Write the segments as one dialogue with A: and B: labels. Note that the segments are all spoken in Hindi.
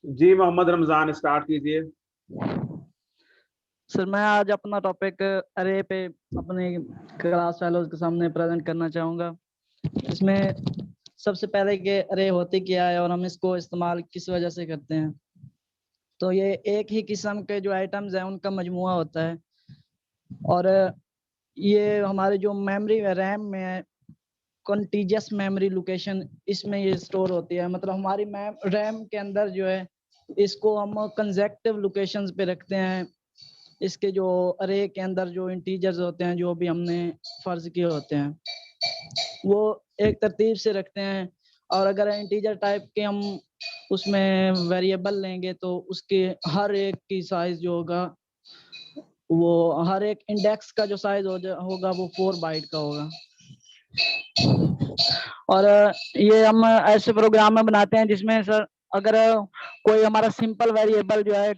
A: जी मोहम्मद रमजान, स्टार्ट कीजिए।
B: सर मैं आज अपना टॉपिक अरे पे अपने क्लास फेलोज के सामने प्रेजेंट करना चाहूँगा। इसमें सबसे पहले कि अरे होती क्या है और हम इसको इस्तेमाल किस वजह से करते हैं। तो ये एक ही किस्म के जो आइटम्स हैं उनका मजमुआ होता है और ये हमारे जो मेमोरी रैम में है, कॉन्टीजियस मेमोरी लोकेशन, इसमें ये स्टोर होती है। मतलब हमारी रैम के अंदर जो है इसको हम कंसेक्टिव लोकेशंस पे रखते हैं। इसके जो अरे के अंदर जो इंटीजर्स होते हैं, जो भी हमने फर्ज किए होते हैं, वो एक तरतीब से रखते हैं। और अगर इंटीजर टाइप के हम उसमें वेरिएबल लेंगे तो उसके हर एक की साइज जो होगा, वो हर एक इंडेक्स का जो साइज होगा वो 4 बाइट का होगा। और ये हम ऐसे प्रोग्राम में बनाते हैं जिसमें सर अगर कोई हमारा सिंपल वेरिएबल जो है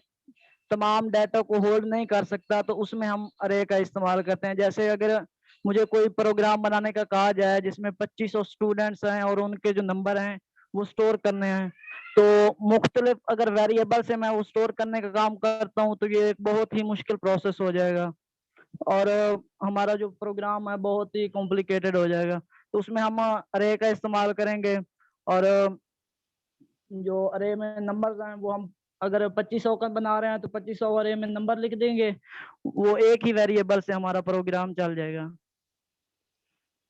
B: तमाम डाटा को होल्ड नहीं कर सकता तो उसमें हम अरे का इस्तेमाल करते हैं। जैसे अगर मुझे कोई प्रोग्राम बनाने का कहा जाए जिसमें 2500 स्टूडेंट्स हैं और उनके जो नंबर हैं वो स्टोर करने हैं, तो मुख्तलिफ अगर वेरिएबल से मैं वो स्टोर करने का काम करता हूँ तो ये एक बहुत ही मुश्किल प्रोसेस हो जाएगा और हमारा जो प्रोग्राम है बहुत ही कॉम्प्लिकेटेड हो जाएगा। तो उसमें हम अरे का इस्तेमाल करेंगे और जो अरे में नंबर्स हैं वो हम अगर 2500 का बना रहे हैं तो 2500 अरे में नंबर लिख देंगे, वो एक ही वेरिएबल से हमारा प्रोग्राम चल जाएगा।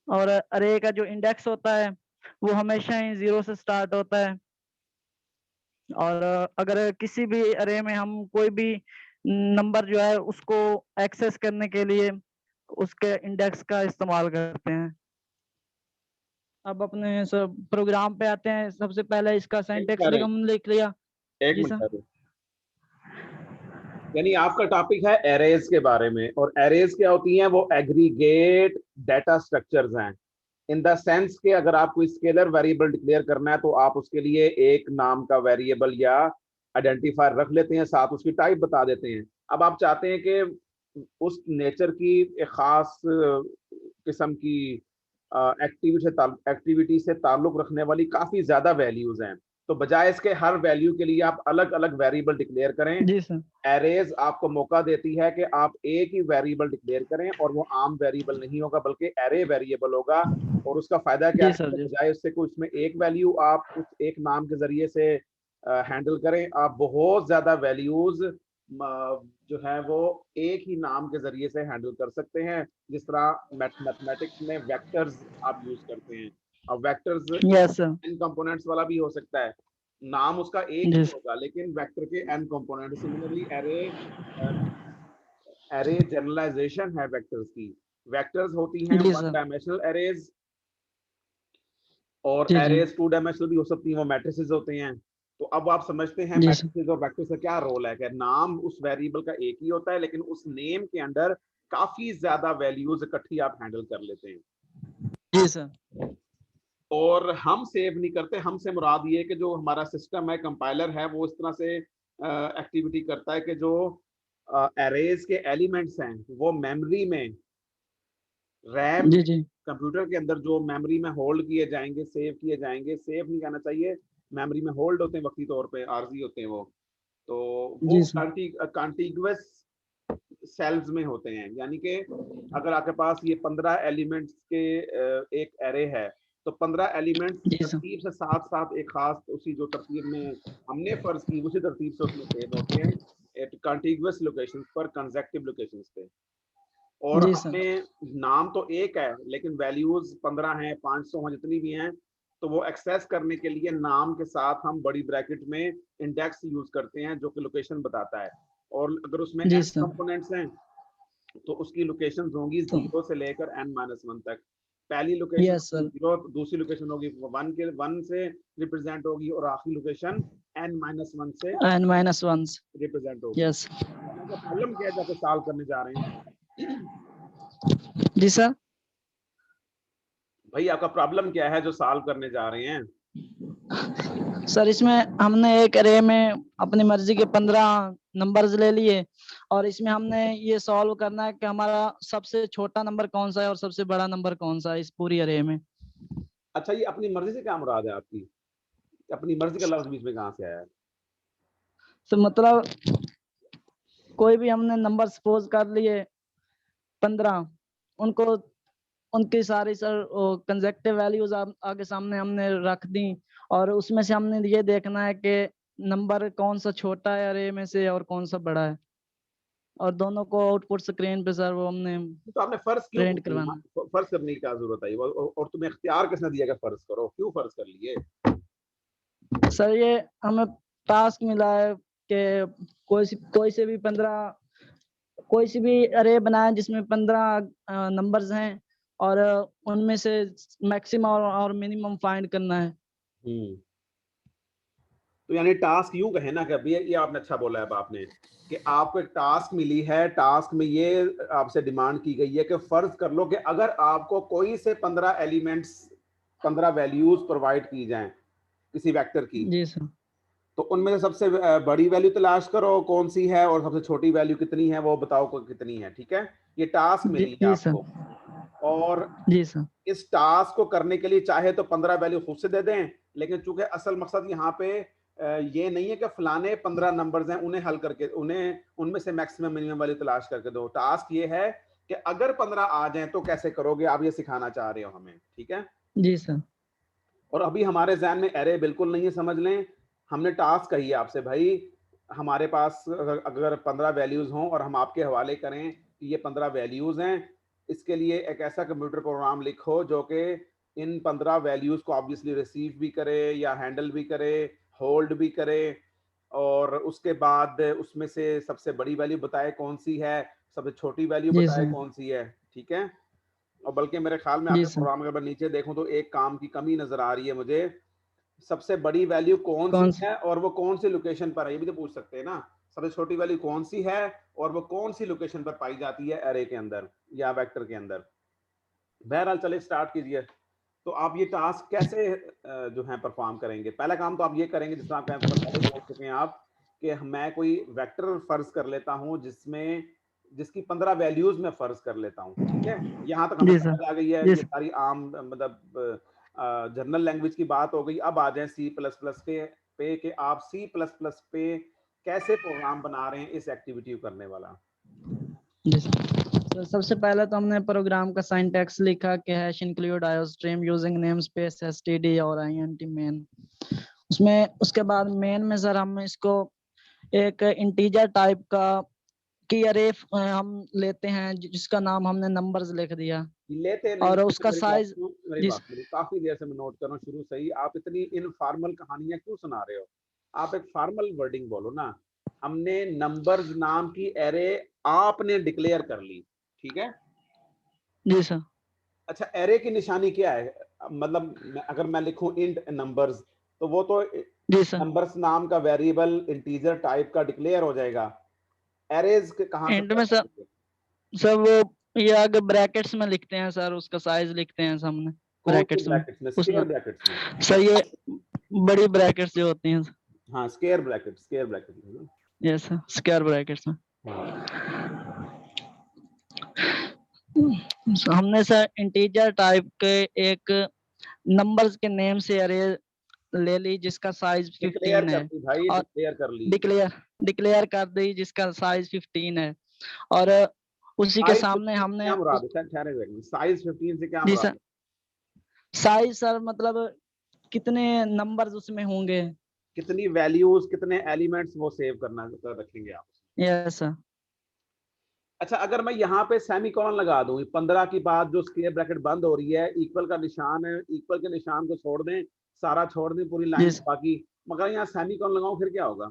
B: और अरे का जो इंडेक्स होता है वो हमेशा ही 0 से स्टार्ट होता है और अगर किसी भी अरे में हम कोई भी नंबर जो है उसको एक्सेस करने के लिए उसके इंडेक्स का इस्तेमाल करते हैं। अब अपने सब प्रोग्राम पे आते हैं। सबसे पहले इसका सिंटैक्स हम लिख लिया।
A: एक
B: जी सर।
A: मिनट, यानी आपका टॉपिक है एरेज के बारे में, और एरेज क्या होती हैं? वो एग्रीगेट डाटा स्ट्रक्चर्स हैं। इन द सेंस के अगर आप कोई स्केलर वेरिएबल डिक्लेयर करना है तो आप उसके लिए एक नाम का वेरिएबल या आइडेंटिफायर रख लेते हैं, साथ उसकी टाइप बता देते हैं। अब आप चाहते हैं कि उस नेचर की एक खास किस्म की एक्टिविटी से ताल्लुक रखने वाली काफी ज्यादा वैल्यूज हैं, तो बजाय इसके हर वैल्यू के लिए आप अलग अलग वेरिएबल डिक्लेयर करें।
B: जी सर।
A: एरेज आपको मौका देती है कि आप एक ही वेरिएबल डिक्लेयर करें, और वो आम वेरिएबल नहीं होगा बल्कि एरे वेरिएबल होगा। और उसका फायदा क्या
B: जी
A: है
B: सर।
A: कि
B: जी
A: बजाय उससे कोई उसमें एक वैल्यू आप उस एक नाम के जरिए से हैंडल करें, आप बहुत ज्यादा वैल्यूज जो है वो एक ही नाम के जरिए से हैंडल कर सकते हैं। जिस तरह मैथमेटिक्स में वेक्टर्स आप यूज करते हैं। अब वेक्टर्स
B: यस सर।
A: इन कंपोनेंट्स वाला भी हो सकता है, नाम उसका एक
B: जी
A: ही होगा लेकिन वेक्टर के N component. Similarly array array generalization है वेक्टर्स की। वेक्टर्स होती हैं
B: जी
A: वन
B: सर।
A: डायमेंशनल एरेज, और
B: जी जी।
A: एरेज टू डायमेंशनल भी हो सकती हैं, वो मैट्रिसेस होते हैं। तो अब आप समझते हैं
B: जी सर।
A: मैट्रिसेस और वेक्टर्स का क्या रोल है। कि नाम उस वेरिएबल का एक ही होता है लेकिन उस नेम के अंदर काफी ज्यादा वैल्यूज इकट्ठी आप हैंडल कर लेते हैं।
B: जी सर।
A: और हम सेव नहीं करते। हमसे मुराद ये कि जो हमारा सिस्टम है, कंपाइलर है, वो इस तरह से एक्टिविटी करता है कि जो एरेज के एलिमेंट्स हैं वो मेमोरी में, रैम
B: जी
A: में,
B: जी।
A: कंप्यूटर के अंदर जो मेमोरी में होल्ड किए जाएंगे, सेव किए जाएंगे, सेव नहीं कहना चाहिए, मेमोरी में होल्ड होते हैं, वक्ती तौर पे आरजी होते हैं वो। तो वो
B: जी सर।
A: कॉन्टिगुअस सेल्स में होते हैं। यानी कि अगर आपके पास ये 15 एलिमेंट्स के एक एरे है, तो 15 एलिमेंट्स
B: जी सर।
A: तरतीब से साथ साथ एक खास उसी जो तरतीब में हमने फर्ज की उसी तरतीब से उसमें सेव होते हैं कॉन्टिगुअस लोकेशंस पर, कंसेक्टिव लोकेशंस पे। और
B: जी सर।
A: हमने नाम तो एक है लेकिन वैल्यूज 15 हैं, 500 हैं, जितनी भी हैं। तो वो एक्सेस करने के लिए नाम के साथ हम बड़ी ब्रैकेट में इंडेक्स यूज करते हैं जो कि लोकेशन बताता है। और अगर उसमें
B: जी
A: एन
B: सर।
A: कंपोनेंट्स हैं तो उसकी लोकेशन होंगी
B: तो
A: 0 से लेकर n-1 तक। पहली लोकेशन
B: यस
A: होगी
B: सर।
A: 0, दूसरी लोकेशन होगी 1 से रिप्रेजेंट होगी, और आखिरी लोकेशन n-1 से
B: n-1।
A: रिप्रेजेंट होगी।
B: यस।
A: आपका प्रॉब्लम क्या है जाके सॉल्व करने जा रहे हैं?
B: जी सर।
A: भाई आपका प्रॉब्लम क्या है जो सॉल्व करने जा रहे हैं?
B: सर इसमें हमने एक अरे में अपनी मर्जी के 15 नंबर्स ले लिए और इसमें हमने ये सॉल्व करना है कि हमारा सबसे छोटा नंबर कौन सा है और सबसे बड़ा नंबर कौन सा है इस पूरी अरे में।
A: अच्छा, ये अपनी मर्जी से क्या मुराद है आपकी? अपनी मर्जी का लफ्ज बीच में कहाँ से आया है?
B: तो मतलब कोई भी हमने नंबर सपोज कर लिए 15, उनको उनकी सारी सर कंजेक्टिव वैल्यूज आगे सामने हमने रख दी, और उसमें से हमने ये देखना है कि नंबर कौन सा छोटा है अरे में से और कौन सा बड़ा है, और दोनों को आउटपुट स्क्रीन पे सर वो हमने
A: तो आपने फर्ज क्यों
B: प्रिंट करवाना।
A: फर्ज करने की क्या जरूरत है? और तुम्हें इख्तियार किसने दिया कि फर्ज करो? क्यों फर्ज कर लिए?
B: सर ये हमें टास्क मिला है कि कोई से भी 15, कोई सी भी अरे बनाए जिसमें 15 नंबर्स हैं, और उनमें से मैक्सिमम और मिनिमम फाइंड करना है।
A: तो यानी टास्क यूं कहे ना कि अभी ये आपने अच्छा बोला है आपने कि आपको एक टास्क मिली है, टास्क में ये आपसे डिमांड की गई है कि फर्ज कर लो कि अगर आपको कोई से 15 एलिमेंट्स 15 वैल्यूज प्रोवाइड की जाएं किसी वेक्टर की,
B: जी सर।
A: तो उनमें से सबसे बड़ी वैल्यू तलाश करो कौन सी है, और सबसे छोटी वैल्यू कितनी है वो बताओ को कितनी है। ठीक है, ये टास्क
B: जी,
A: मिली है
B: जी
A: आपको,
B: सर।
A: और
B: जी सर।
A: इस टास्क को करने के लिए चाहे तो 15 वैल्यू खुद से दे दें, लेकिन चूंकि असल मकसद यहाँ पे ये नहीं है कि फलाने 15 नंबर्स हैं उन्हें हल करके उन्हें उनमें से मैक्सिमम मिनिमम वैल्यू तलाश करके दो। टास्क ये है कि अगर 15 आ जाएं तो कैसे करोगे, आप ये सिखाना चाह रहे हो हमें। ठीक है,
B: जी सर।
A: और अभी हमारे जहन में एरे बिल्कुल नहीं है, समझ लें हमने टास्क कही है आपसे भाई हमारे पास अगर 15 वैल्यूज हों और हम आपके हवाले करें कि ये 15 वैल्यूज हैं, इसके लिए एक ऐसा कंप्यूटर प्रोग्राम लिखो जो कि इन 15 वैल्यूज को ऑब्वियसली रिसीव भी करे या हैंडल भी करे, होल्ड भी करे, और उसके बाद उसमें से सबसे बड़ी वैल्यू बताए कौन सी है, सबसे छोटी वैल्यू
B: जी
A: बताए
B: सर।
A: कौन सी है। ठीक है, और बल्कि मेरे ख्याल में
B: जी
A: आपके
B: सर।
A: प्रोग्राम के नीचे देखूं तो एक काम की कमी नजर आ रही है मुझे, सबसे बड़ी वैल्यू कौन सी
B: कौन सी?
A: है और वो कौन सी लोकेशन पर है, ये भी तो पूछ सकते हैं ना। सबसे छोटी वैल्यू कौन सी है और वो कौन सी लोकेशन पर पाई जाती है एरे के अंदर या वेक्टर के अंदर। बहरहाल चले स्टार्ट कीजिए। तो आप ये टास्क कैसे जो है परफॉर्म करेंगे? पहला काम तो आप ये करेंगे जिस तरह आप पहले बोल चुके हैं आप कि मैं कोई वेक्टर फर्ज कर लेता हूं जिसमें जिसकी 15 वैल्यूज में फर्ज कर लेता हूं। ठीक है, यहां तक हमें
B: जी सर।
A: समझ आ गई है,
B: जी
A: ये
B: सर।
A: सारी आम मतलब जनरल लैंग्वेज की बात हो गई। अब आ जाए सी प्लस प्लस पे कि आप सी प्लस प्लस पे कैसे प्रोग्राम बना रहे हैं इस एक्टिविटी को करने वाला।
B: जी सर। तो सबसे पहले तो हमने प्रोग्राम का सिंटैक्स लिखा कि hash include iostream using namespace STD और आईएनटी मेन। उसमें उसके बाद मेन में सर हम इसको एक इंटीजर टाइप का की अरे हम लेते हैं जिसका नाम हमने नंबर्स लिख दिया,
A: लेते नहीं,
B: और उसका साइज।
A: मेरी
B: जिस
A: बात सुनिए, काफी देर से मैं नोट कर रहा हूँ शुरू से ही, आप इतनी इनफॉर्मल कहानियां क्यों सुना रहे हो? आप एक फॉर्मल वर्डिंग बोलो ना। हमने नंबर्स नाम की एरे आपने डिक्लेयर कर ली, ठीक है।
B: जी सर।
A: अच्छा, एरे की निशानी क्या है? मतलब अगर मैं लिखूं इंट नंबर्स, तो वो तो
B: जी सर।
A: नंबर्स नाम का वेरिएबल इंटीजर टाइप का डिक्लेयर हो जाएगा। एरेज कहाँ से
B: एंड में
A: पैदा
B: सर,
A: होंगे?
B: ये आगे ब्रैकेट्स में लिखते हैं सर, उसका साइज लिखते हैं सामने
A: कौन सी
B: ब्रैकेट्स में।
A: ब्रैकेट्स में?
B: उसमें
A: स्क्वायर ब्रैकेट्स में?
B: सर ये बड़ी ब्रैकेट्स जो होती हैं।
A: हाँ, स्क्वायर ब्रैकेट में ना।
B: यस सर, स्क्वायर ब्रैकेट्स में।
A: हाँ,
B: हमने सर इंटीजर टाइप के एक नंबर्स के नेम से अरे ले ली जिसका साइज
A: डिक्लेयर
B: 15
A: कर
B: है,
A: दी भाई,
B: और
A: डिक्लेयर कर ली।
B: डिक्लेयर डिक्लेयर कर दी जिसका साइज 15 है, और उसी के
A: साइज
B: सामने
A: 15 से
B: हमने
A: क्या मुराद है? सर ठहरे हुए, साइज 15 से क्या
B: जी
A: मुराद
B: सर,
A: है?
B: साइज सर मतलब कितने नंबर्स उसमें होंगे।
A: कितनी वैल्यूज, कितने एलिमेंट्स वो सेव करना रखेंगे आप?
B: Yes sir.
A: अच्छा, अगर मैं यहाँ पे सेमीकोलन लगा दूं 15 की बाद जो स्क्वायर ब्रैकेट बंद हो रही है, इक्वल का निशान है, इक्वल के निशान को छोड़ दें, सारा छोड़ दें पूरी
B: जी
A: लाइन बाकी, मगर यहाँ सेमीकोलन लगाऊं फिर क्या होगा?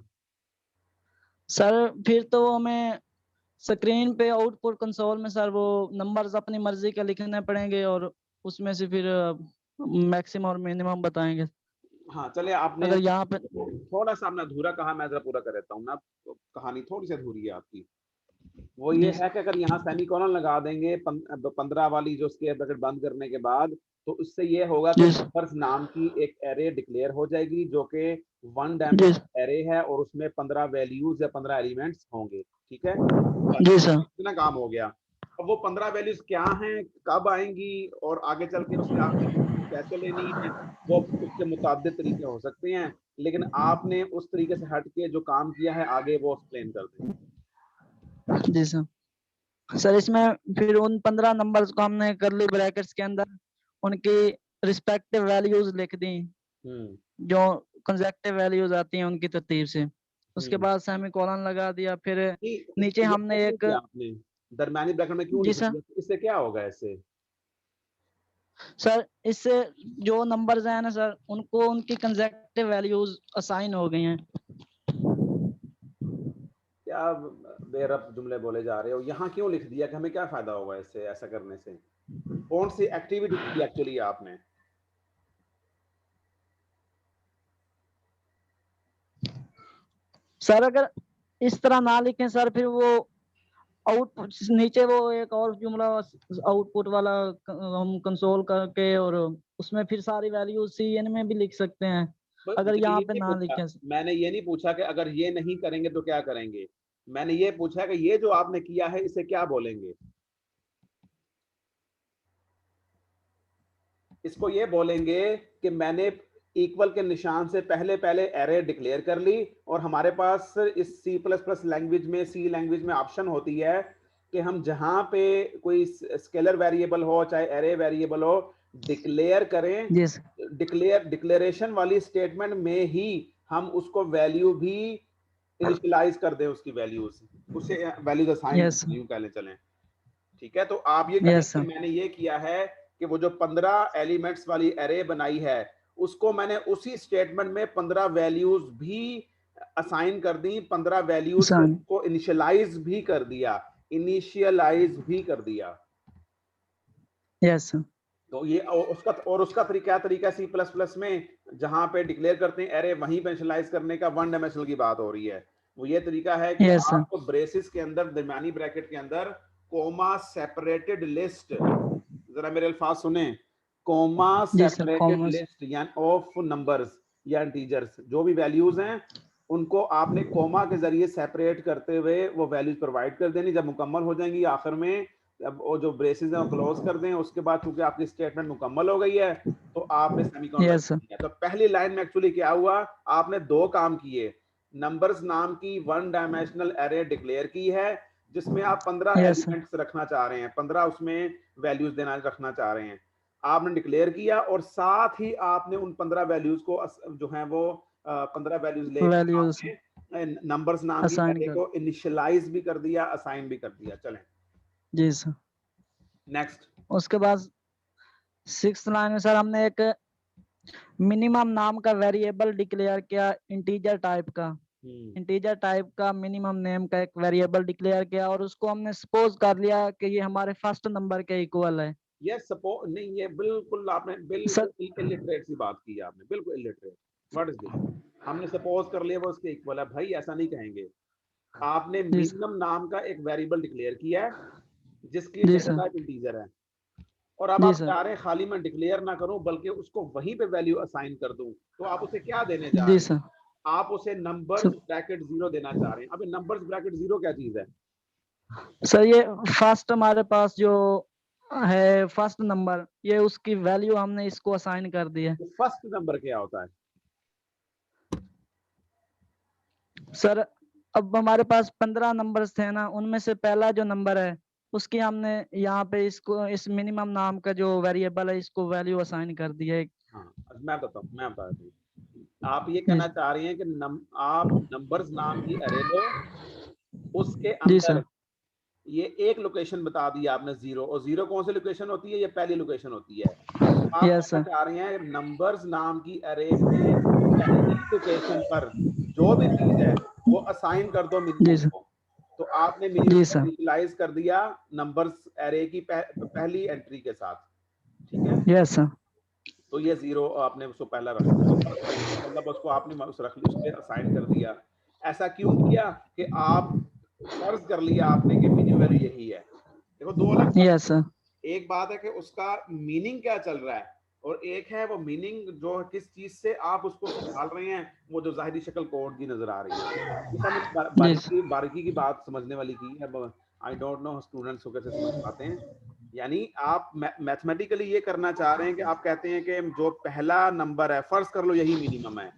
B: सर, फिर तो हमें स्क्रीन पे आउटपुट कंसोल में सर वो नंबर्स अपनी मर्जी के लिखने पड़ेंगे, और उसमें से फिर मैक्सिमम और मिनिमम बताएंगे।
A: हाँ चले, आपने
B: अगर यहाँ पे
A: थोड़ा सा अपना अधूरा कहा, मैं जरा पूरा कर देता हूँ ना, तो कहानी थोड़ी सी अधूरी है आपकी। वो ये
B: जी
A: है कि अगर यहाँ सेमीकोलन लगा देंगे 15 वाली जो स्क्वायर ब्रैकेट बंद करने के बाद, तो उससे ये होगा कि
B: जी
A: नंबर्स नाम की एक एरे डिक्लेयर हो जाएगी जो कि वन
B: जी
A: डायमेंशनल एरे है, और उसमें 15 वैल्यूज या 15 एलिमेंट्स होंगे। ठीक है, बस
B: जी सर।
A: इतना काम हो गया। अब वो 15 वैल्यूज क्या हैं, कब आएंगी और आगे चल के उसके आप कैसे लेनी है, वो उसके मुताबिक तरीके हो सकते हैं, लेकिन आपने उस तरीके से हट के जो काम किया है आगे वो एक्सप्लेन कर दें।
B: जी सर। सर इसमें फिर उन 15 नंबर्स को हमने करली ब्रैकेट्स के अंदर उनकी रिस्पेक्टिव वैल्यूज लिख दी, जो कंसेक्टिव वैल्यूज आती हैं उनकी तरतीब से। उसके बाद सेमीकोलन लगा दिया, फिर
A: नहीं,
B: नीचे
A: ये
B: हमने
A: क्यों
B: एक।
A: किया आपने दरमियानी ब्रैकेट में क्यों
B: जी
A: लिख
B: सर।
A: दिया, इससे क्या होगा इससे?
B: सर इससे जो नंबर्स हैं ना सर, उनको उनकी कंसेक्टिव वैल्यूज असाइन हो गई हैं।
A: क्या बेरब जुमले बोले जा रहे हो, यहाँ क्यों लिख दिया कि हमें क्या फायदा होगा इससे, ऐसा करने से? कौन सी एक्टिविटी की एक्चुअली आपने?
B: सर अगर इस तरह ना लिखें सर, फिर वो आउटपुट नीचे वो एक और जुमला आउटपुट वाला हम कंसोल करके और उसमें फिर सारी वैल्यूज सीएन में भी लिख सकते हैं, अगर
A: मैंने
B: यहाँ
A: ये
B: पे
A: नहीं
B: ना
A: पूछा,
B: लिखें।
A: मैंने ये नहीं पूछा कि अगर ये नहीं करेंगे तो क्या करेंगे, मैंने ये पूछा कि ये जो आपने किया है इसे क्या बोलेंगे? इसको ये बोलेंगे कि मैंने इक्वल के निशान से पहले पहले एरे डिक्लेयर कर ली, और हमारे पास इस सी प्लस प्लस लैंग्वेज में, सी लैंग्वेज में ऑप्शन होती है कि हम जहां पे कोई स्केलर वेरिएबल हो चाहे एरे वेरिएबल हो डिक्लेयर करें।
B: जी सर।
A: डिक्लेरेशन वाली स्टेटमेंट में ही हम उसको वैल्यू भी इनिशियलाइज कर दें, उसकी वैल्यूज, उसे वैल्यूज असाइन
B: यस
A: कर, यूं कह लें चलें। ठीक है, तो आप ये कहें
B: यस
A: कि
B: सर।
A: मैंने ये किया है कि वो जो 15 एलिमेंट्स वाली एरे बनाई है उसको मैंने उसी स्टेटमेंट में 15 वैल्यूज भी असाइन कर दी, 15 वैल्यूज को इनिशियलाइज भी कर दिया, इनिशियलाइज भी कर दिया।
B: Yes sir.
A: तो ये उसका क्या तरीका सी प्लस प्लस में जहां पे डिक्लेयर करते हैं एरे, वहीं पे इनिशियलाइज करने का वन डायमेंशनल की बात हो रही है। वो ये तरीका है कि
B: यस सर।
A: आपको ब्रेसिस के अंदर, दरमियानी ब्रैकेट के अंदर कोमा सेपरेटेड लिस्ट, जरा मेरे अल्फाज सुने, कोमा
B: जी सर।
A: Separated
B: commerce.
A: लिस्ट यानी ऑफ नंबर्स या इंटीजर्स, जो भी वैल्यूज हैं उनको आपने कोमा के जरिए सेपरेट करते हुए वो वैल्यूज प्रोवाइड कर देनी। जब मुकम्मल हो जाएंगी आखिर में, अब वो जो ब्रेसेस हैं वो क्लोज कर दें, उसके बाद चूंकि आपकी स्टेटमेंट मुकम्मल हो गई है तो आपने सेमीकोलन लगा
B: यस सर।
A: दिया। तो पहली लाइन में एक्चुअली क्या हुआ, आपने दो काम किए, नंबर्स नाम की वन डायमेंशनल एरे डिक्लेयर की है जिसमें आप 15
B: यस सर।
A: एलिमेंट्स रखना चाह रहे हैं, 15 उसमें वैल्यूज देना रखना चाह रहे हैं, आपने डिक्लेयर किया, और साथ ही आपने उन 15 वैल्यूज को जो है वो 15 वैल्यूज लेके
B: वैल्यूज
A: आपने नंबर्स नाम की
B: असाइन
A: एरे
B: कर।
A: को इनिशियलाइज भी कर दिया, असाइन भी कर दिया। चलें
B: जी सर।
A: नेक्स्ट।
B: उसके बाद 6th लाइन में सर हमने एक मिनिमम नाम का वेरिएबल डिक्लेयर किया, इंटीजर टाइप का। इंटीजर टाइप का मिनिमम नेम का एक वेरिएबल डिक्लेयर किया, और उसको हमने सपोज कर लिया कि ये हमारे फर्स्ट नंबर के इक्वल है।
A: ये सपोज नहीं, ये बिल्कुल आपने
B: सर
A: बिल्कुल इलिटरेट सी बात की है आपने, बिल्कुल इलिटरेट। What is this? हमने सपोज कर लिया वो उसके इक्वल है, भाई ऐसा नहीं कहेंगे। आपने
B: जी सर।
A: मिनिमम नाम का एक वेरिएबल डिक्लेयर किया है जिसकी
B: जी
A: डेटा
B: सर।
A: टाइप इंटीजर है, और अब
B: जी
A: आप
B: सर।
A: चाह रहे हैं खाली मैं डिक्लेयर ना करूं बल्कि उसको वहीं पे वैल्यू असाइन कर दूं, तो आप उसे क्या देने जा
B: जी
A: रहे हैं?
B: सर।
A: आप उसे नंबर्स
B: सर,
A: ब्रैकेट जीरो देना चाह रहे हैं। अबे नंबर्स ब्रैकेट जीरो क्या चीज है?
B: सर ये फर्स्ट हमारे पास जो है फर्स्ट नंबर, ये उसकी वैल्यू हमने इसको असाइन कर दी है।
A: तो फर्स्ट नंबर क्या होता है?
B: सर अब हमारे पास 15 नंबर्स थे ना, उनमें से पहला जो नंबर है उसकी हमने यहाँ पे इसको इस मिनिमम नाम का जो वेरिएबल है इसको वैल्यू असाइन कर दी है।
A: हाँ, मैं बता दूं, आप ये
B: जी
A: कहना चाह रही हैं कि आप नंबर्स नाम की अरे लो, उसके
B: जी
A: अंदर
B: सर।
A: ये एक लोकेशन बता दी आपने जीरो, और जीरो कौन सी लोकेशन होती है? ये पहली लोकेशन होती है। आप
B: यस
A: कहना
B: सर।
A: चाह रहे हैं नंबर्स नाम की अरे में पहली लोकेशन पर जो भी चीज है वो असाइन कर दो
B: जी
A: मिनिमम
B: सर।
A: को। तो आपने मिनिमम
B: जी
A: को
B: सर।
A: इनिशियलाइज कर दिया नंबर्स अरे की पहली एंट्री के साथ। ठीक है,
B: यस सर।
A: तो ये जीरो आपने उसको पहला रख दिया, मतलब उसको आपने उस रख लिया, उस पर असाइन कर दिया। ऐसा क्यों किया कि आप फर्ज कर लिया आपने कि मिनिमम वैल्यू यही है। देखो दो अलग बात,
B: यस सर।
A: एक बात है कि उसका मीनिंग क्या चल रहा है, और एक है वो मीनिंग जो किस चीज से आप उसको संभाल रहे हैं, वो जो जाहिरी शक्ल कोड की नजर आ रही है। इस हमने
B: जी सर।
A: बारीकी की बात समझने वाली की है। अब आई डोंट नो स्टूडेंट्स को कैसे समझ पाते हैं। यानी आप मैथमेटिकली ये करना चाह रहे हैं कि आप कहते हैं कि जो पहला नंबर है, फर्ज कर लो यही मिनिमम है,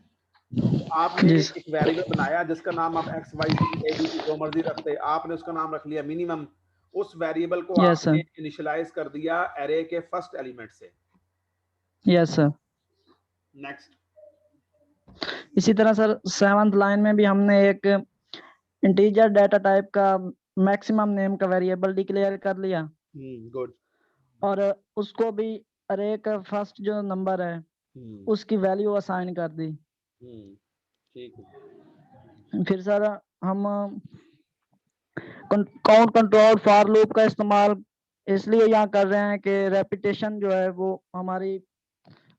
A: तो आपने
B: जी
A: एक वेरिएबल बनाया जिसका नाम आप X Y C A B C जो मर्जी रखते, आपने उसका नाम रख लिया मिनिमम। उस वेरिएबल को
B: यस
A: आपने
B: सर,
A: इनिशियलाइज कर दिया एरे के फर्स्ट एलिमेंट से।
B: Yes sir.
A: नेक्स्ट।
B: इसी तरह सर 7th लाइन में भी हमने एक इंटीजर डाटा टाइप का मैक्सिमम नेम का वेरिएबल डिक्लेयर कर लिया
A: गुड।
B: और उसको भी अरे का फर्स्ट जो नंबर है उसकी वैल्यू असाइन कर दी।
A: ठीक है।
B: फिर सर हम काउंट कंट्रोल फॉर लूप का इस्तेमाल इसलिए यहाँ कर रहे हैं कि रेपिटेशन जो है वो हमारी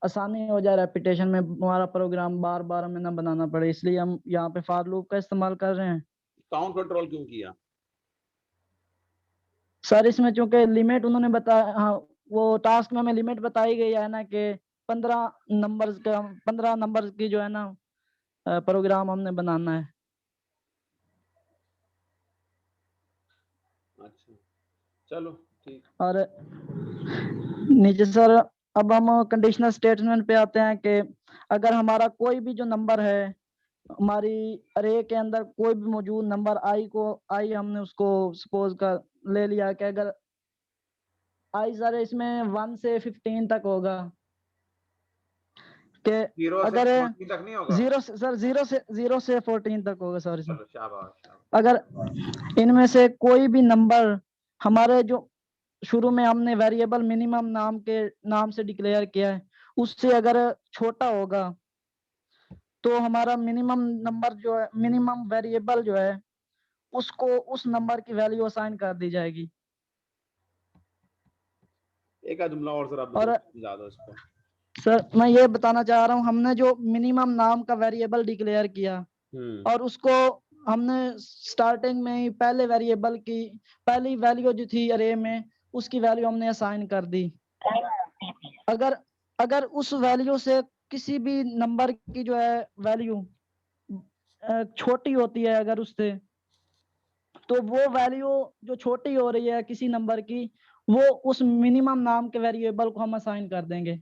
B: आसानी हो जाए, रेपिटेशन में हमारा प्रोग्राम बार बार हमें ना बनाना पड़े, इसलिए हम यहाँ पे फॉर लूप का इस्तेमाल कर रहे हैं।
A: काउंट कंट्रोल क्यों किया?
B: सर इसमें चूंकि लिमिट उन्होंने बताया, हाँ वो टास्क में हमें लिमिट बताई गई है ना कि 15 नंबर्स की जो है ना प्रोग्राम हमने बनाना है।
A: अच्छा चलो ठीक।
B: और नीचे सर अब हम कंडीशनल स्टेटमेंट पे आते हैं कि अगर हमारा कोई भी जो नंबर है, हमारी अरे के अंदर कोई भी मौजूद नंबर आई हमने उसको सपोज कर ले लिया कि अगर आई सर इसमें 1 से 15 तक होगा कि
A: जीरो से
B: अगर
A: 14 तक नहीं होगा?
B: जीरो से 14 तक होगा सर इसमें।
A: चलो शाबाश शाबाश।
B: अगर इनमें से कोई भी नंबर हमारे जो शुरू में हमने वेरिएबल मिनिमम नाम से डिक्लेयर किया है उससे अगर छोटा होगा तो हमारा मिनिमम नंबर जो है, मिनिमम वेरिएबल जो है उसको उस नंबर की वैल्यू असाइन कर दी जाएगी।
A: एक आध जुमला और जरा
B: और
A: समझा दो इसको।
B: सर मैं ये बताना चाह रहा हूँ, हमने जो मिनिमम नाम का वेरिएबल डिक्लेयर किया और उसको हमने स्टार्टिंग में ही पहली वैल्यू जो थी अरे में उसकी वैल्यू हमने असाइन कर दी। अगर अगर उस वैल्यू से किसी भी नंबर की जो है वैल्यू छोटी होती है अगर उससे, तो वो वैल्यू जो छोटी हो रही है किसी नंबर की वो उस मिनिमम नाम के वेरिएबल को हम असाइन कर देंगे।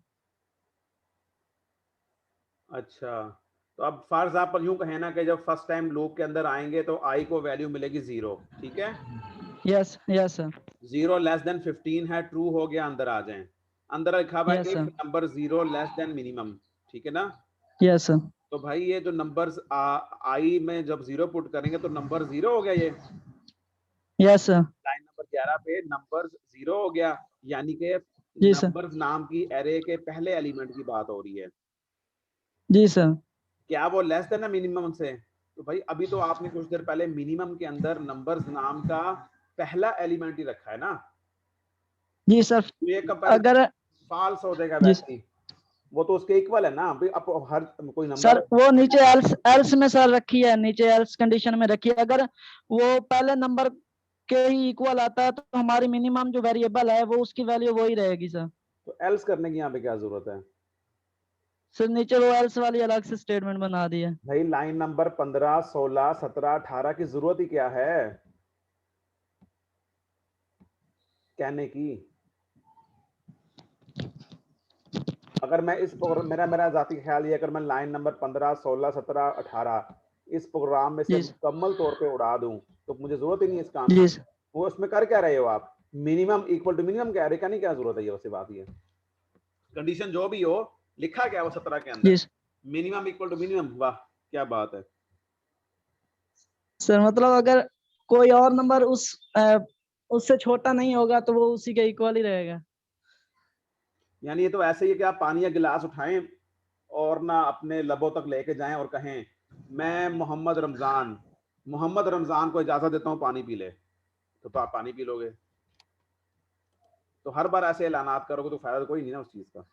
A: अच्छा तो अब फॉर एग्जाम्पल यूं कहें ना कि जब फर्स्ट टाइम लूप के अंदर आएंगे तो आई को वैल्यू मिलेगी 0, ठीक है?
B: Yes yes sir.
A: 0 less than 15 है, ट्रू हो गया, अंदर आ जाएं। अंदर लिखा हुआ है
B: yes
A: if
B: sir.
A: Number 0 less than minimum, ठीक है ना?
B: Yes sir.
A: तो भाई ये जो नंबर्स आई में जब 0 पुट करेंगे तो नंबर 0 हो गया। ये
B: यस सर।
A: लाइन नंबर 11 पे नंबर 0 हो गया, यानी कि
B: जी सर।
A: नंबर्स नाम की एरे के पहले एलिमेंट की बात हो रही है।
B: जी सर।
A: क्या वो लेस देन है मिनिमम से? तो भाई अभी तो आपने कुछ देर पहले मिनिमम के अंदर नंबर्स नाम का पहला एलिमेंट ही रखा है ना,
B: जी सर।
A: तो ये कंपैरिजन
B: अगर
A: फॉल्स हो जाएगा
B: जी
A: वैसे ही। वो तो उसके इक्वल है ना भाई। अब हर कोई
B: सर
A: नंबर
B: वो नीचे एल्स में सर रखी है, नीचे एल्स कंडीशन में रखी है। अगर वो पहले नंबर के ही इक्वल आता है तो हमारी मिनिमम जो वेरिएबल है वो उसकी वैल्यू वही रहेगी सर।
A: तो एल्स करने की यहाँ पे क्या जरूरत है?
B: सर नीचे वो एल्स वाली अलग से स्टेटमेंट बना दी है।
A: भाई लाइन नंबर 15 16 17 18 की जरूरत ही क्या है कहने की? अगर मैं इस मेरा मेरा जाती ख्याल ये, अगर मैं लाइन नंबर 15 16 17 18 इस प्रोग्राम में से
B: जी
A: मुकम्मल तौर पे उड़ा दूं तो मुझे जरूरत ही नहीं है इस काम
B: जी
A: की। वो उसमें कर क्या रहे हो आप? मिनिमम इक्वल टू मिनिमम कह रहे, क्या नहीं, क्या जरूरत है? ये वैसे बात ही है, कंडीशन जो भी हो लिखा क्या वो 17 के
B: जी
A: अंदर मिनिमम इक्वल टू मिनिमम। वाह क्या बात है।
B: सर, मतलब अगर कोई और नंबर उससे छोटा नहीं होगा तो वो उसी के इक्वल ही रहेगा।
A: यानी ये तो ऐसे ही है कि आप पानी या गिलास उठाएं और ना अपने लबों तक लेके जाएं और कहें मैं मोहम्मद रमजान को इजाजत देता हूं पानी पी ले, तो आप पानी पी लोगे। तो हर बार ऐसे ऐलानात करोगे तो फायदा कोई नहीं ना उस चीज का।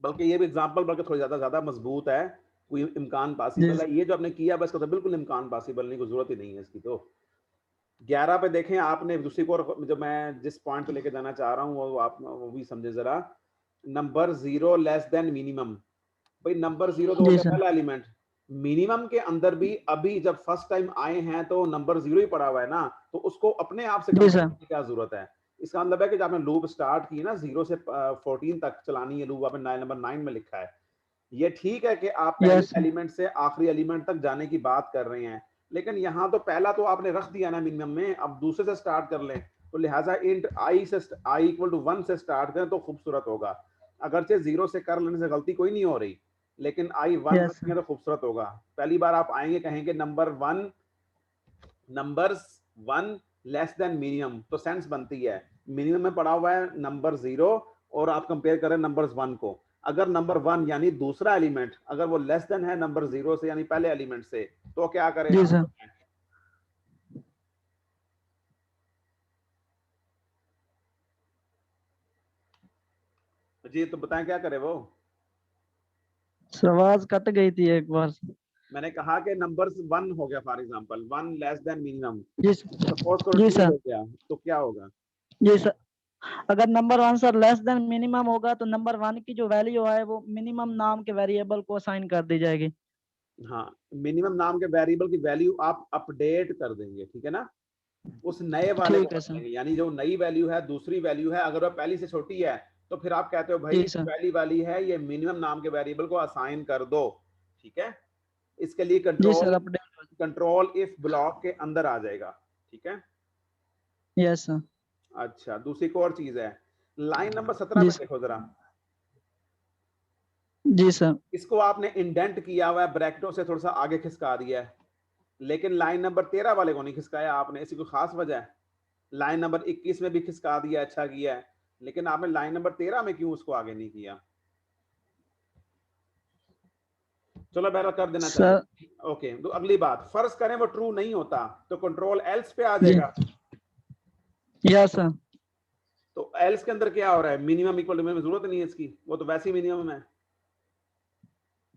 A: बल्कि ये भी एग्जांपल बल्कि थोड़ी ज्यादा मजबूत है, कोई इम्कान पॉसिबल है। ये जो आपने किया बस, तो बिल्कुल इम्कान पॉसिबल नहीं, कोई जरूरत ही नहीं है इसकी। तो 11 पे देखें आपने दूसरी को, जो मैं जिस पॉइंट पे लेके जाना चाह रहा हूँ वो आप वो भी समझे जरा। नंबर 0 लेस देन मिनिमम, भाई नंबर 0 तो हो
B: जी
A: गया
B: सर।
A: पहला एलिमेंट, मिनिमम के अंदर भी अभी जब फर्स्ट टाइम आए हैं तो नंबर 0 ही पड़ा हुआ है ना, तो उसको अपने आप से
B: जी
A: कंपेयर
B: सर।
A: करने की क्या जरूरत है। इसका मतलब है कि जब आपने लूप स्टार्ट की ना 0 से 14 तक चलानी है लूप, आपने नंबर 9 में लिखा है। ये ठीक है कि आप पहले
B: यस
A: एलिमेंट से आखिरी एलिमेंट तक जाने की बात कर रहे हैं, लेकिन यहाँ तो पहला तो आपने रख दिया ना मिनिमम में, अब दूसरे से स्टार्ट कर लें, तो लिहाजा इंट आई से आई इक्वल टू 1 से स्टार्ट करें तो खूबसूरत होगा। अगरचे 0 से कर लेने से गलती कोई नहीं हो रही, लेकिन आई 1
B: यस
A: रखेंगे तो खूबसूरत होगा। पहली बार आप आएंगे कहेंगे नंबर्स 1 लेस देन मिनिमम, तो सेंस बनती है। मिनिमम में पड़ा हुआ है नंबर 0 और आप कंपेयर करें नंबर्स 1 को। अगर नंबर 1 यानी दूसरा एलिमेंट अगर वो लेस देन है नंबर 0 से यानी पहले एलिमेंट से, तो क्या करें
B: जी
A: आप?
B: सर।
A: जी तो बताएं क्या करे वो।
B: सर आवाज कट गई थी एक बार।
A: मैंने कहा कि नंबर्स 1 हो गया for example 1 less than minimum,
B: जी
A: सपोज करो
B: जी
A: 2
B: सर।
A: हो गया, तो क्या होगा?
B: जी सर, अगर number 1 sir less than minimum होगा तो नंबर 1 की जो वैल्यू है वो मिनिमम नाम के वेरिएबल को असाइन कर दी जाएगी।
A: हाँ, मिनिमम नाम के वेरिएबल की वैल्यू आप अपडेट कर देंगे, ठीक है ना, उस नए वाले को
B: ठीक है सर।
A: बदलेंगे। यानी जो नई वैल्यू है, दूसरी वैल्यू है, अगर वो पहली से छोटी है तो फिर आप कहते हो भाई
B: जी सर।
A: पहली वाली है ये मिनिमम नाम के वेरिएबल को असाइन कर दो, ठीक है। इसके लिए
B: जी sir
A: control
B: update.
A: Control if block के अंदर आ जाएगा, ठीक है।
B: Yes sir.
A: अच्छा, दूसरी एक और चीज है, लाइन नंबर 17
B: जी
A: पे
B: सर।
A: देखो जरा।
B: जी सर।
A: इसको आपने इंडेंट किया हुआ है, ब्रैकेटों से थोड़ा सा आगे खिसका दिया है, लेकिन लाइन नंबर 13 वाले को नहीं खिसकाया आपने। इसकी कोई खास वजह है? लाइन नंबर 21 में भी खिसका दिया, अच्छा किया है, लेकिन आपने लाइन नंबर 13 में क्यों उसको आगे नहीं किया? चलो बहरहाल कर देना
B: सर।
A: चाहिए। ओके, तो अगली बात, फर्ज करें वो ट्रू नहीं होता तो कंट्रोल एल्स पे आ
B: जी।
A: जाएगा।
B: Yes sir.
A: तो एल्स के अंदर क्या हो रहा है? मिनिमम इक्वल टू मिनिमम, जरूरत नहीं है इसकी, वो तो वैसे ही मिनिमम है।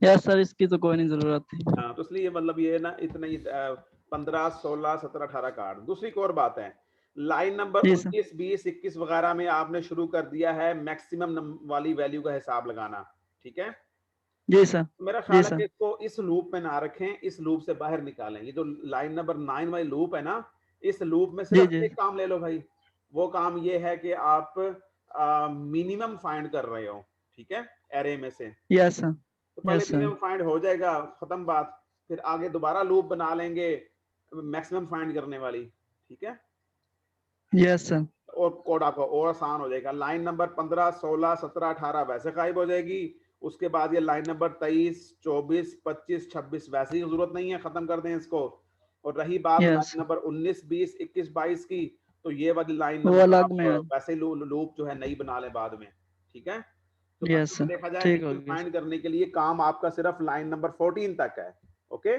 B: यस सर, इसकी तो कोई नहीं जरूरत थी।
A: हाँ, तो इसलिए मतलब ये ना इतना ही 15 16 17 18 कार्ड। दूसरी एक और बात है, लाइन नंबर
B: जी सर।
A: 19 20 21 वगैरह में आपने शुरू कर दिया है मैक्सिमम वाली वैल्यू का हिसाब लगाना, ठीक है।
B: जी सर।
A: मेरा
B: जी
A: ख्याल है
B: सर।
A: कि इसको इस लूप में ना रखें, इस लूप से बाहर निकालें। ये जो लाइन नंबर 9 वाली लूप है ना, इस लूप में
B: जी
A: सिर्फ
B: जी।
A: एक काम ले लो भाई। वो काम ये है कि आप मिनिमम फाइंड कर रहे हो, ठीक है, एरे में से।
B: Yes sir.
A: तो पहले
B: यस सर।
A: मिनिमम फाइंड हो जाएगा, खत्म बात। फिर आगे दोबारा लूप बना लेंगे मैक्सिमम फाइंड करने वाली, ठीक है।
B: Yes sir.
A: और कोड आपका और आसान हो जाएगा। लाइन नंबर 15 16 17 18 वैसे गायब हो जाएगी। उसके बाद ये लाइन नंबर 23 24 25 26 वैसे ही जरूरत नहीं है, खत्म कर दें इसको। और रही बात
B: यस,
A: लाइन नंबर 19 20 21 22 की, तो ये वाली लाइन
B: वो
A: नंबर
B: अलग
A: आप
B: में है।
A: वैसे ही लूप जो है नई बना लें बाद में, ठीक है। तो
B: यस
A: असल में
B: सर।
A: देखा जाए
B: ठीक हो
A: मिनिमम
B: गया।
A: फाइंड करने के लिए काम आपका सिर्फ लाइन नंबर 14 तक है, ओके।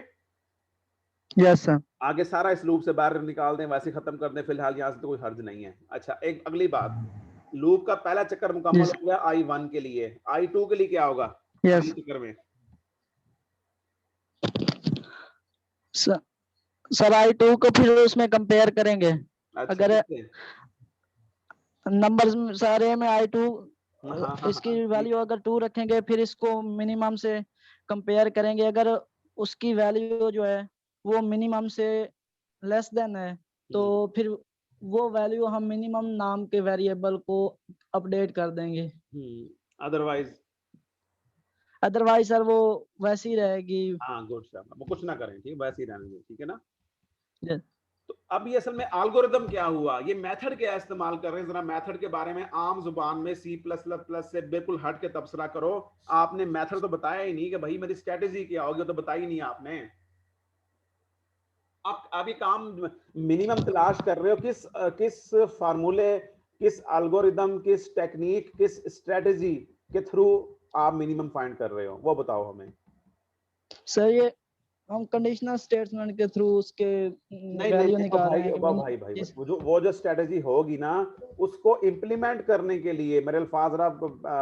B: Yes sir.
A: आगे सारा इस लूप से बाहर निकाल दें, वैसे खत्म कर दें, फिलहाल यहाँ से तो कोई हर्ज नहीं है। अच्छा, एक अगली बात, लूप का पहला चक्कर
B: जी
A: मुकम्मल
B: सर।
A: हो गया I1 के लिए। I2 के लिए क्या होगा
B: यस
A: पहले चक्कर में?
B: सर। सर I2 को फिर उसमें कंपेयर करेंगे।
A: अच्छा,
B: अगर
A: किससे?
B: नंबर सारे में I2
A: हाँ हाँ हाँ
B: इसकी
A: हाँ, ठीक।
B: वैल्यू अगर 2 रखेंगे फिर इसको मिनिमम से कंपेयर करेंगे। अगर उसकी वैल्यू जो है वो मिनिमम से लेस देन है तो फिर वो वैल्यू हम मिनिमम नाम के वेरिएबल को अपडेट कर देंगे।
A: अदरवाइज?
B: अदरवाइज सर वो वैसी रहेगी।
A: हाँ, गुड सर, वो कुछ ना करें, ठीक, वैसे ही रहने दें, ठीक है ना।
B: Yes।
A: तो अब ये असल में एल्गोरिदम क्या हुआ, ये मेथड क्या इस्तेमाल कर रहे हैं, जरा मेथड के बारे में आम जुबान में सी प्लस प्लस से बिल्कुल हट के तबसरा करो। आपने मेथड तो बताया ही नहीं कि भाई मेरी स्ट्रेटेजी क्या होगी, तो बताई नहीं आपने। आप अभी काम मिनिमम तलाश कर रहे हो, किस फार्मूले, किस एल्गोरिदम, किस टेक्निक, किस स्ट्रेटेजी के थ्रू आप मिनिमम फाइंड कर रहे हो, वो बताओ हमें।
B: सर ये हम कंडीशनल स्टेटमेंट के थ्रू उसके
A: नहीं नहीं
B: वैल्यू
A: नहीं,
B: निकाल रहे हैं कि
A: भाई वो जो स्ट्रेटेजी होगी ना, उसको इम्प्लीमेंट करने के लिए मेरे अल्फाज जरा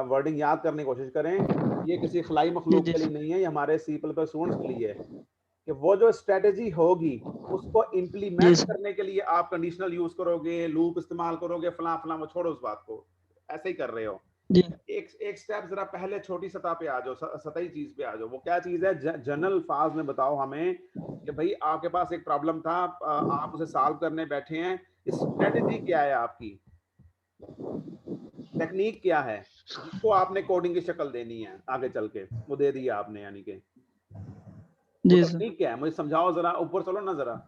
A: वर्डिंग याद करने की कोशिश करें। ये किसी खलाई
B: जी
A: मखलूक
B: जी
A: के लिए नहीं है, ये हमारे सी प्लस स्टूडेंट्स के लिए है कि वो जो स्ट्रेटेजी होगी उसको
B: जी
A: इम्प्लीमेंट
B: सर।
A: करने के लिए आप कंडीशनल यूज करोगे, लूप इस्तेमाल करोगे, फला फला, वो छोड़ो उस बात को, ऐसे ही कर रहे हो।
B: जी
A: एक स्टेप जरा पहले छोटी सतह पे आ जाओ, सतही चीज पे आ जाओ। वो क्या चीज है, जनरल अल्फाज में बताओ हमें कि भाई आपके पास एक प्रॉब्लम था, आप उसे सॉल्व करने बैठे हैं, स्ट्रेटजी क्या है आपकी, टेक्निक क्या है जिसको आपने कोडिंग की शक्ल देनी है आगे चल के, वो दे दी आपने, यानी कि वो
B: जी सर।
A: टेक्निक क्या है मुझे समझाओ जरा, ऊपर चलो ना जरा।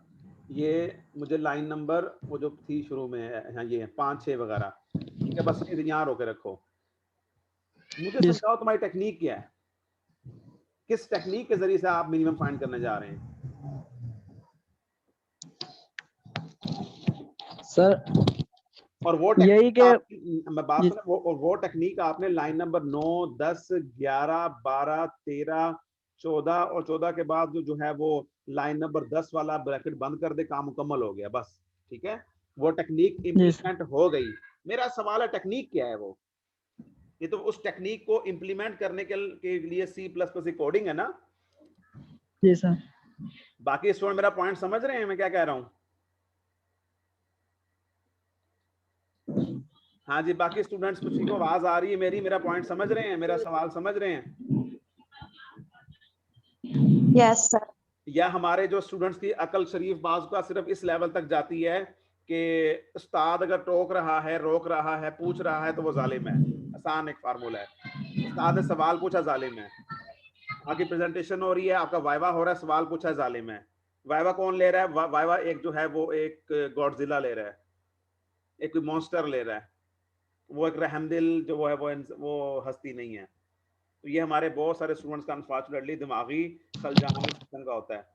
A: ये मुझे लाइन नंबर वो जो थी शुरू में हाँ ये 5 6 वगैरह, ठीक है, बस यहाँ रोके रखो, मुझे
B: जी
A: समझाओ तुम्हारी टेक्निक क्या है, किस टेक्निक के जरिए से आप मिनिमम फाइंड करने जा रहे हैं।
B: सर
A: और वो
B: यही
A: टेक्निक
B: के
A: आप, मैं बात
B: जी
A: सुना, वो टेक्निक आपने लाइन नंबर 9 10 11 12 13 14 और 14 के बाद जो है वो लाइन नंबर 10 वाला ब्रैकेट बंद कर दे, काम मुकम्मल हो गया बस, ठीक है, वो टेक्निक
B: जी सर।
A: इम्प्लीमेंट हो गई। मेरा सवाल है टेक्निक क्या है वो, ये तो उस टेक्निक को इम्प्लीमेंट करने के लिए C++ कोडिंग है ना।
B: जी सर।
A: बाकी स्टूडेंट मेरा पॉइंट समझ रहे हैं मैं क्या कह रहा हूँ। हाँ जी, बाकी स्टूडेंट्स किसी को आवाज आ रही है मेरी, मेरा पॉइंट समझ रहे हैं, मेरा सवाल समझ रहे हैं।
C: Yes sir.
A: या हमारे जो स्टूडेंट्स की अकल शरीफ बाज का सिर्फ इस लेवल तक जाती है कि उस्ताद अगर टोक रहा है, रोक रहा है, पूछ रहा है तो वो जालिम है। आसान एक फार्मूला है, उस्ताद ने सवाल पूछा जालिम है, आपकी प्रेजेंटेशन हो रही है, आपका वाइवा हो रहा है, सवाल पूछा जालिम है। वाइवा कौन ले रहा है, वाइवा एक जो है वो एक गॉडजिला ले रहा है, एक कोई मॉन्स्टर ले रहा है, वो एक रहमदिल जो वो है वो हस्ती नहीं है। तो ये हमारे बहुत सारे स्टूडेंट्स का अनफॉर्चुनेटली दिमागी खलजाम इस किस्म का होता है।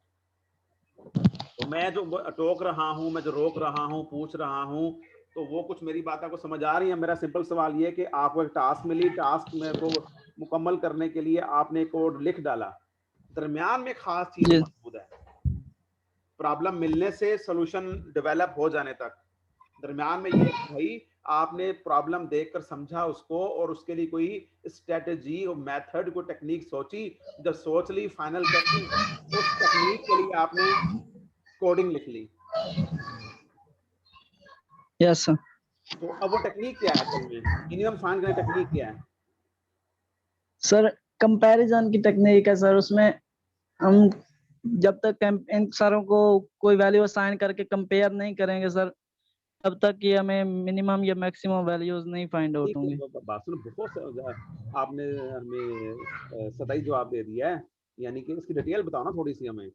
A: तो मैं जो टोक रहा हूँ, मैं जो रोक रहा हूँ, पूछ रहा हूँ, तो वो कुछ मेरी बातें को समझ आ रही है। मेरा सिंपल सवाल ये कि आपको एक टास्क मिली, टास्क में को मुकम्मल करने के लिए आपने कोड लिख डाला, दरमियान में खास चीज
B: जी
A: मौजूद है, प्रॉब्लम मिलने से सोल्यूशन डेवलप हो जाने तक दरमियान में ये भाई आपने प्रॉब्लम देखकर समझा उसको और उसके लिए कोई स्ट्रेटजी और मेथड, कोई टेक्निक सोची, जब सोच ली फाइनल कर ली, उस टेक्निक के लिए आपने कोडिंग लिख ली।
B: Yes sir.
A: तो अब वो टेक्निक क्या है असल में, मिनिमम फाइंड करने टेक्निक क्या है।
B: सर कंपैरिजन की टेक्निक है सर, उसमें हम जब तक इन सारों को कोई वैल्यू असाइन करके कंपेयर नहीं करेंगे सर, तब तक कि हमें मिनिमम या मैक्सिमम वैल्यूज नहीं फाइंड आउट होंगे।
A: बात सुनो, बहुत आपने हमें सतही जवाब दे दिया है, यानी कि इसकी डिटेल बताओ ना थोड़ी सी हमें,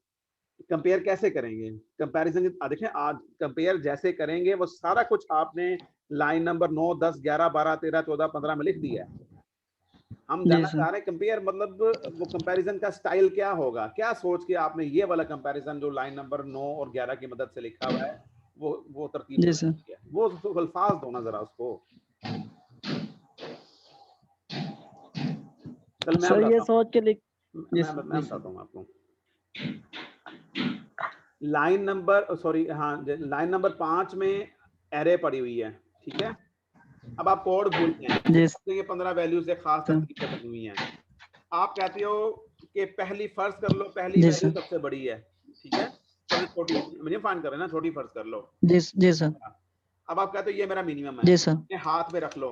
A: कंपेयर कैसे करेंगे, कंपैरिजन देखें आज कंपेयर जैसे करेंगे वो सारा कुछ आपने लाइन नंबर 9 10 11 12 13 14 15 में लिख दिया है। हम
B: जी
A: जानना
B: सर।
A: चाह रहे हैं कंपेयर मतलब वो कंपैरिजन का स्टाइल क्या होगा, क्या सोच के आपने ये वाला कंपैरिजन जो लाइन नंबर 9 और 11 की मदद से लिखा हुआ है वो तरतीब
B: जी
A: बना
B: सर।
A: दी है, वो अल्फाज दो ना जरा उसको। चल मैं
B: सर ये
A: बताता
B: सोच के लिख
A: हूँ,
B: जी
A: मैं
B: सर।
A: बताता हूँ आपको। लाइन नंबर सॉरी हाँ लाइन नंबर 5 में एरे पड़ी हुई है, ठीक है। अब आप कोड भूल गए हैं,
B: जी
A: ये 15 वैल्यूज एक खास
B: सर।
A: तरतीब से बनी हुई हैं। आप कहते हो कि पहली फर्ज कर लो, पहली
B: जी
A: वैल्यू
B: सर।
A: सबसे बड़ी है, ठीक है, सबसे छोटी मिनिमम फाइंड कर रहे हैं ना, छोटी फर्ज कर लो।
B: जी सर।
A: अब आप कहते हो ये मेरा मिनिमम है,
B: जी सर।
A: अपने हाथ पे रख लो,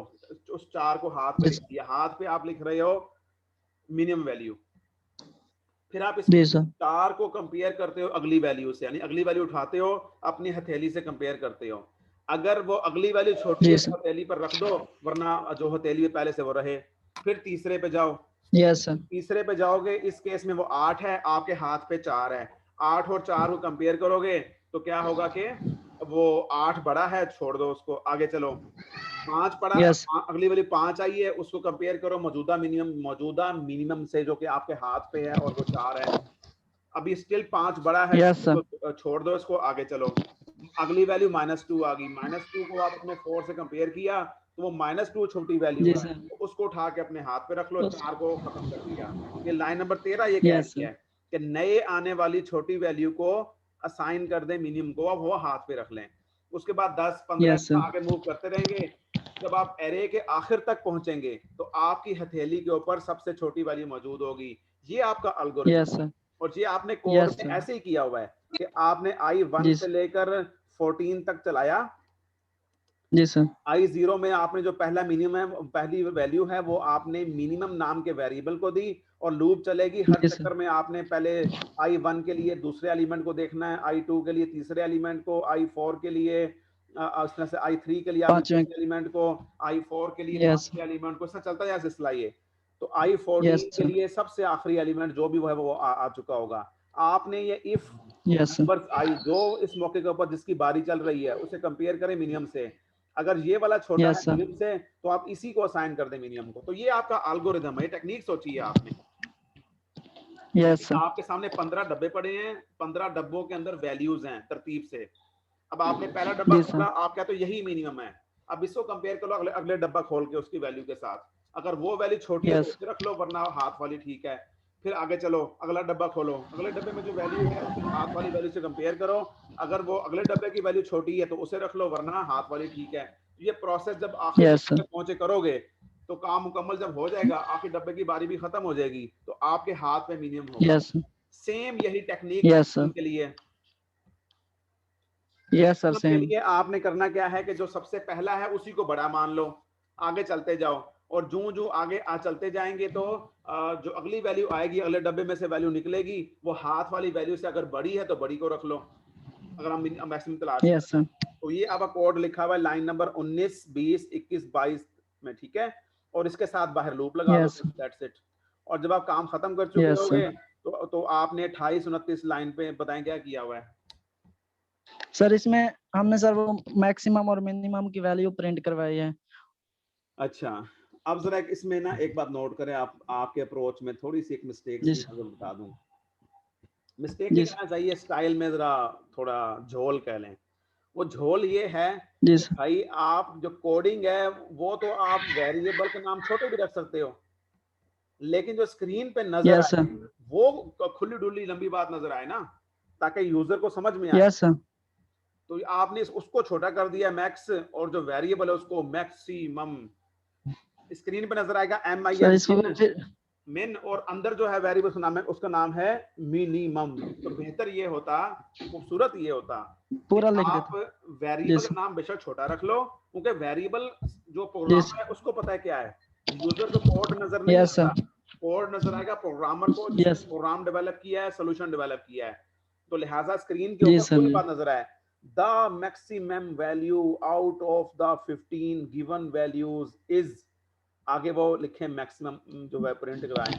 A: उस 4 को हाथ पे
B: जी
A: लिख दिया, हाथ पे आप लिख रहे हो मिनिमम वैल्यू, फिर आप इस
B: जी सर।
A: 4 को कंपेयर करते हो अगली वैल्यू से, यानी अगली वैल्यू उठाते हो अपनी हथेली से कंपेयर करते हो, अगर वो अगली वैल्यू छोटी है
B: जी
A: तो
B: सर।
A: हथेली पर रख दो, वरना जो हथेली है पहले से वो रहे। फिर तीसरे पे जाओ,
B: यस सर।
A: तीसरे पे जाओगे, इस केस में वो 8 है, आपके हाथ पे 4 है, 8 और 4 को कंपेयर करोगे तो क्या होगा कि वो 8 बड़ा है, छोड़ दो उसको, आगे चलो। 5 पड़ा,
B: यस।
A: अगली वाली 5 आई है, उसको कंपेयर करो मौजूदा मिनिमम से जो कि आपके हाथ पे है और वो 4 है, अभी स्टिल 5 बड़ा है,
B: यस सर।
A: तो छोड़ दो इसको, आगे चलो। अगली वैल्यू -2 आ गई, -2 को आप अपने 4 से कंपेयर किया तो वो -2 छोटी वैल्यू
B: जी
A: है,
B: सर।
A: तो उसको उठा के अपने हाथ पे रख लो,
B: उस
A: 4 को खत्म कर दिया। ये लाइन नंबर 13 ये कह
B: यस
A: रही
B: सर।
A: है कि नए आने वाली छोटी वैल्यू को असाइन कर दें मिनिमम को, अब वो हाथ पे रख लें, उसके बाद 10 15
B: यस सर।
A: आगे मूव करते रहेंगे, जब आप एरे के आखिर तक पहुंचेंगे तो आपकी हथेली के ऊपर सबसे छोटी वैल्यू मौजूद होगी। ये आपका एल्गोरिथम
B: यस
A: है,
B: सर।
A: और ये आपने कोड
B: यस
A: में
B: सर।
A: ऐसे ही किया हुआ है कि आपने I1
B: जी
A: से लेकर 14 तक चलाया,
B: जी सर।
A: I0 में आपने जो पहला मिनिमम है, पहली वैल्यू है, वो आपने मिनिमम नाम के वेरिएबल को दी और लूप चलेगी। हर
B: जी सर।
A: चक्कर में आपने पहले I1 के लिए दूसरे एलिमेंट को देखना है, I2 के लिए तीसरे एलिमेंट को, I4 के लिए इस तरह से, I3 के लिए आपने
B: पांचवें।
A: चौथे एलिमेंट को, I4 के लिए
B: यस।
A: पांचवें एलिमेंट को, ऐसा चलता है सिलसिला ये। तो I14
B: यस
A: के
B: सर।
A: लिए सबसे आखिरी एलिमेंट जो भी वो है वो आ चुका होगा। आपने ये इफ
B: यस सर।
A: नंबर आई जो इस मौके के ऊपर जिसकी बारी चल रही है उसे कंपेयर करें मिनिमम से। अगर ये वाला छोटा है
B: यस सर।
A: मिनिमम से तो आप इसी को असाइन कर दें मिनिमम को। तो ये आपका एल्गोरिथम है, टेक्निक सोची है आपने।
B: Yes sir.
A: आपके सामने 15 डब्बे पड़े हैं, 15 डब्बों के अंदर वैल्यूज हैं तरतीब से। अब आपने पहला डब्बा
B: जी
A: खोला,
B: सर।
A: आप कहते हो यही मिनिमम है। अब इसको कंपेयर कर लो अगले अगले डब्बा खोल के उसकी वैल्यू के साथ। अगर वो वैल्यू छोटी है तो
B: यस।
A: उसे रख लो, वरना हाथ वाली ठीक है। फिर आगे चलो, अगला डब्बा खोलो, अगले डब्बे में जो वैल्यू है उसे हाथ वाली वैल्यू से कंपेयर करो। अगर वो अगले डब्बे की वैल्यू छोटी है तो उसे रख लो, वरना हाथ वाली ठीक है। ये प्रोसेस जब आखिरी
B: यस
A: डब्बे
B: सर।
A: तक पहुंचे करोगे तो काम मुकम्मल जब हो जाएगा, आखिरी डब्बे की बारी भी खत्म हो जाएगी, तो आपके हाथ में मिनिमम होगा।
B: यस।
A: सेम यही टेक्निक
B: यस सर।
A: मैक्सिमम के लिए।
B: Yes sir.
A: मैक्सिमम के
B: सेम।
A: लिए आपने करना क्या है कि जो सबसे पहला है उसी को बड़ा मान लो, आगे चलते जाओ, और जो जो आगे चलते जाएंगे तो जो अगली वैल्यू आएगी, अगले डब्बे में से वैल्यू निकलेगी, वो हाथ वाली वैल्यू से अगर बड़ी है तो बड़ी को रख लो, अगर हम मैक्सिमम तलाश कर
B: यस
A: रहे हैं।
B: सर।
A: तो ये आपका कोड लिखा हुआ है लाइन नंबर 19, 20, 21, 22 में, ठीक है। और इसके साथ बाहर लूप लगा दो,
B: यस।
A: That's it. और जब आप काम खत्म कर चुके
B: यस सर।
A: होगे तो आपने 28, 29 लाइन पे बताएं क्या किया हुआ है।
B: सर इसमें हमने सर वो मैक्सिमम और मिनिमम की वैल्यू प्रिंट करवाई है।
A: अच्छा, अब जरा इसमें ना एक बात नोट करें, आप आपके अप्रोच में थोड़ी सी एक मिस्टेक
B: जी
A: सी
B: सर।
A: मैं बता दूं। मिस्टेक नहीं
B: जी सर।
A: कहना चाहिए, स्टाइल में जरा थोड़ा झोल कह लें। वो झोल ये है
B: जी
A: कि
B: सर।
A: भाई आप जो कोडिंग है वो तो आप वेरिएबल के नाम छोटे भी रख सकते हो, लेकिन जो स्क्रीन पे नजर
B: यस
A: आए
B: सर।
A: वो खुली डुली लंबी बात नजर आए ना, ताकि यूजर को समझ में आए।
B: Yes sir.
A: तो आपने उसको छोटा कर दिया मैक्स, और जो वेरिएबल है उसको मैक्सिमम। स्क्रीन पे नजर आएगा
B: सर
A: MIN
B: इसको फिर
A: मिन, और अंदर जो है वेरिएबल का नाम है, उसका नाम है मिनिमम। तो बेहतर ये होता, खूबसूरत ये होता कि
B: पूरा लिख
A: आप
B: देता। जी
A: वेरिएबल का
B: सर।
A: नाम बेशक छोटा रख लो, क्योंकि वेरिएबल जो
B: जी
A: प्रोग्रामर है
B: सर।
A: उसको पता है क्या है। यूजर को कोड नजर नहीं
B: यस
A: आता,
B: सर।
A: कोड नजर आएगा प्रोग्रामर को जिसने
B: यस।
A: प्रोग्राम डेवलप किया है, सोल्यूशन डेवलप किया है। तो लिहाजा स्क्रीन के
B: जी
A: ऊपर
B: सर।
A: कोई
B: जी।
A: बात नजर आए, the maximum value out of the 15 given values is, आगे वो लिखे मैक्सिमम जो है प्रिंट कराएं।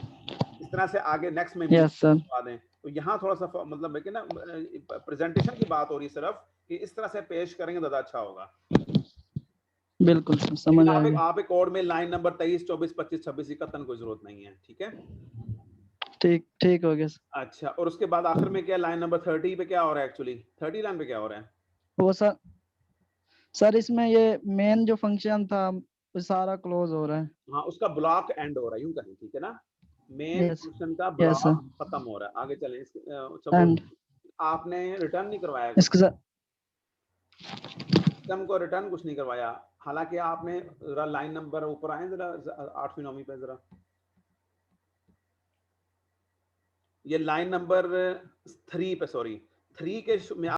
A: इस तरह से आगे नेक्स्ट में
B: यस सर।
A: मिलवा दें। तो यहाँ थोड़ा सा मतलब है कि ना प्रेजेंटेशन की बात हो रही है सिर्फ, कि इस तरह से पेश करेंगे ज़्यादा अच्छा होगा।
B: बिल्कुल सर
A: लेकिन
B: समझ आ गया।
A: आप एक कोड में लाइन नंबर 23, 24, 25, 26 इकट्ठन कोई जरूरत नहीं है, ठीक है।
B: ठीक ठीक हो गया सर।
A: अच्छा, और उसके बाद आखिर में क्या, लाइन नंबर 30 पे क्या हो रहा है, एक्चुअली 30 लाइन पे क्या हो रहा है।
B: वो सर इसमें ये मेन जो फंक्शन था वो सारा क्लोज हो रहा है।
A: हाँ, उसका ब्लॉक एंड हो रहा है, यूं कहें, ठीक है ना। Main
B: yes.
A: फंक्शन का
B: यस सर।
A: ब्लॉक खत्म हो रहा है। आगे चलें। अच्छा, वो
B: एंड
A: आपने रिटर्न नहीं करवाया कुछ,
B: इसके साथ
A: सिस्टम को रिटर्न कुछ नहीं करवाया। हालांकि आपने जरा लाइन नंबर ऊपर आए जरा, 8वीं 9वीं पे जरा, ये लाइन नंबर 3 पे, सॉरी 3 के में